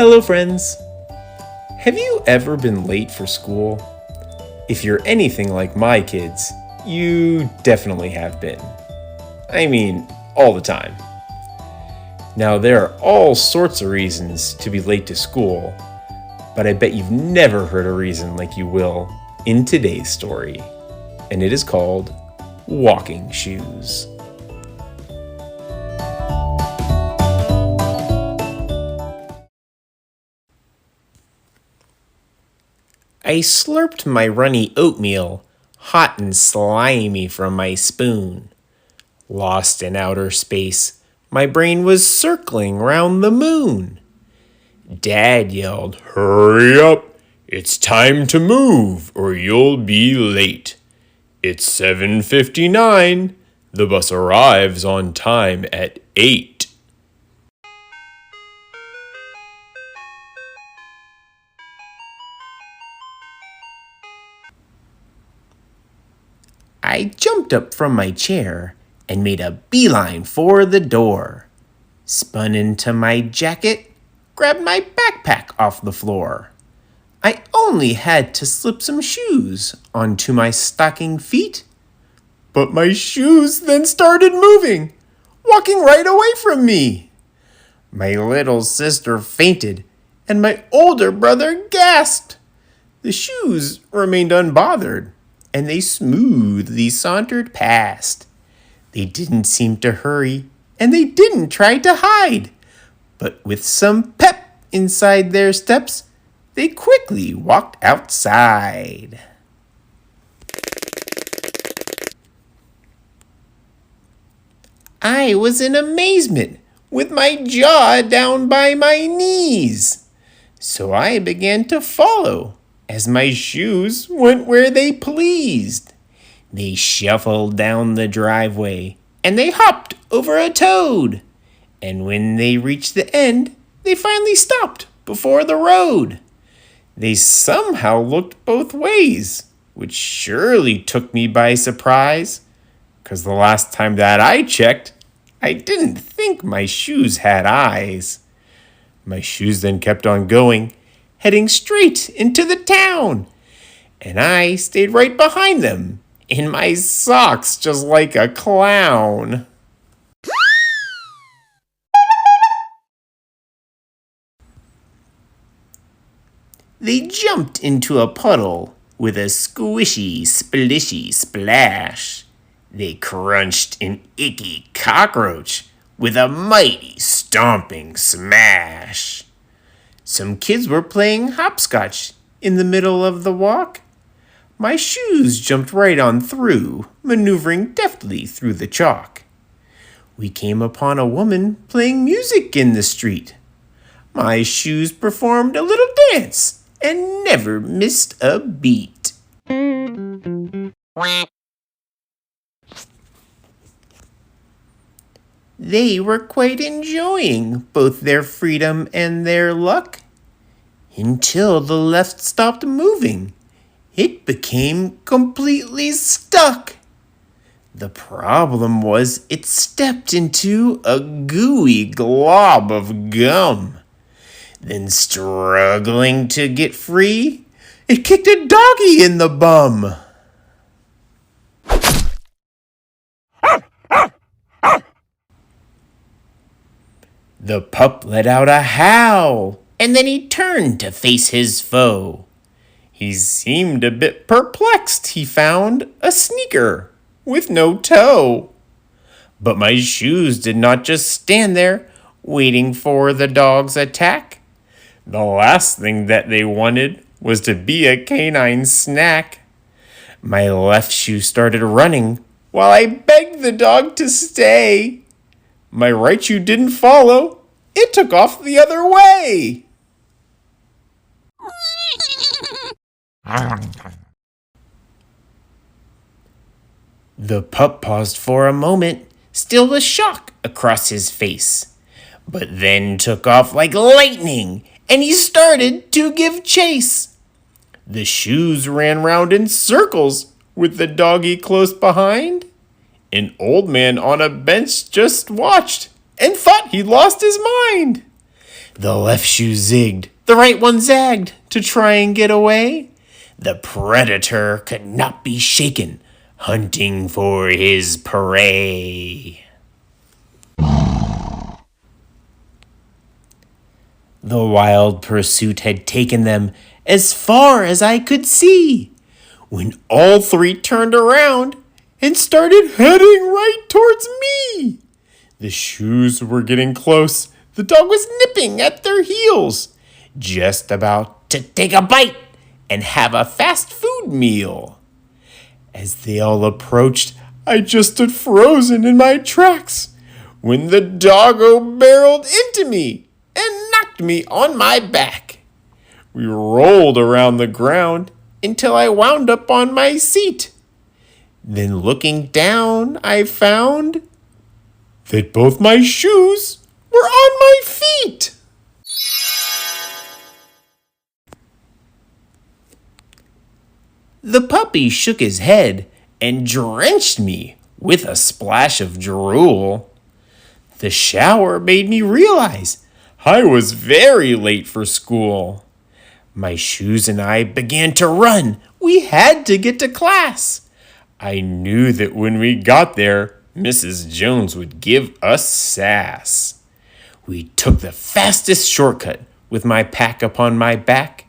Hello, friends! Have you ever been late for school? If you're anything like my kids, you definitely have been. I mean, all the time. Now, there are all sorts of reasons to be late to school, but I bet you've never heard a reason like you will in today's story, and it is called walking shoes. I slurped my runny oatmeal, hot and slimy from my spoon. Lost in outer space, my brain was circling round the moon. Dad yelled, "Hurry up! It's time to move or you'll be late. It's 7:59. The bus arrives on time at 8. I jumped up from my chair and made a beeline for the door. Spun into my jacket, grabbed my backpack off the floor. I only had to slip some shoes onto my stocking feet. But my shoes then started moving, walking right away from me. My little sister fainted, and my older brother gasped. The shoes remained unbothered, and they smoothly sauntered past. They didn't seem to hurry, and they didn't try to hide. But with some pep inside their steps, they quickly walked outside. I was in amazement, with my jaw down by my knees. So I began to follow, as my shoes went where they pleased. They shuffled down the driveway, and they hopped over a toad. And when they reached the end, they finally stopped before the road. They somehow looked both ways, which surely took me by surprise, 'cause the last time that I checked, I didn't think my shoes had eyes. My shoes then kept on going, heading straight into the town, and I stayed right behind them, in my socks just like a clown. They jumped into a puddle with a squishy, splishy splash. They crunched an icky cockroach with a mighty stomping smash. Some kids were playing hopscotch in the middle of the walk. My shoes jumped right on through, maneuvering deftly through the chalk. We came upon a woman playing music in the street. My shoes performed a little dance and never missed a beat. They were quite enjoying both their freedom and their luck, until the left stopped moving. It became completely stuck. The problem was it stepped into a gooey glob of gum. Then, struggling to get free, it kicked a doggy in the bum. The pup let out a howl, and then he turned to face his foe. He seemed a bit perplexed. He found a sneaker with no toe. But my shoes did not just stand there, waiting for the dog's attack. The last thing that they wanted was to be a canine snack. My left shoe started running while I begged the dog to stay. My right shoe didn't follow. It took off the other way. The pup paused for a moment, still the shock across his face, but then took off like lightning, and he started to give chase. The shoes ran round in circles with the doggy close behind. An old man on a bench just watched and thought he'd lost his mind. The left shoe zigged, the right one zagged to try and get away. The predator could not be shaken, hunting for his prey. The wild pursuit had taken them as far as I could see, when all three turned around and started heading right towards me. The shoes were getting close. The dog was nipping at their heels, just about to take a bite and have a fast food meal. As they all approached, I just stood frozen in my tracks when the doggo barreled into me and knocked me on my back. We rolled around the ground until I wound up on my seat. Then looking down, I found that both my shoes were on my feet. The puppy shook his head and drenched me with a splash of drool. The shower made me realize I was very late for school. My shoes and I began to run. We had to get to class. I knew that when we got there, Mrs. Jones would give us sass. We took the fastest shortcut with my pack upon my back.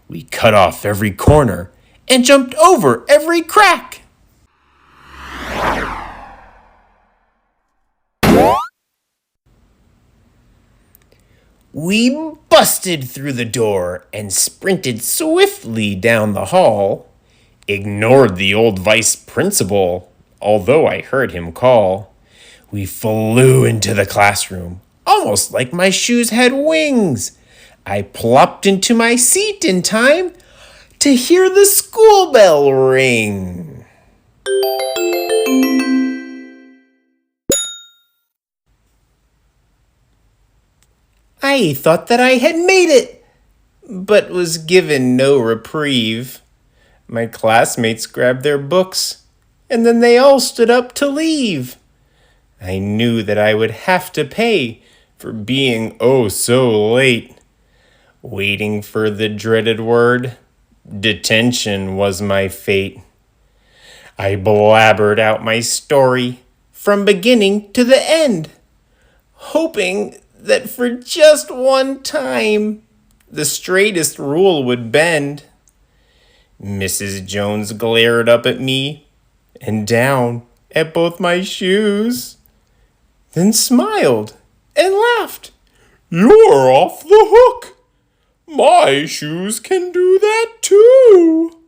We cut off every corner and jumped over every crack. We busted through the door and sprinted swiftly down the hall. Ignored the old vice principal, although I heard him call. We flew into the classroom, almost like my shoes had wings. I plopped into my seat in time to hear the school bell ring. I thought that I had made it, but was given no reprieve. My classmates grabbed their books, and then they all stood up to leave. I knew that I would have to pay for being oh so late. Waiting for the dreaded word, detention was my fate. I blabbered out my story from beginning to the end, hoping that for just one time the straightest rule would bend. Mrs. Jones glared up at me and down at both my shoes, then smiled and laughed. "You're off the hook. My shoes can do that too."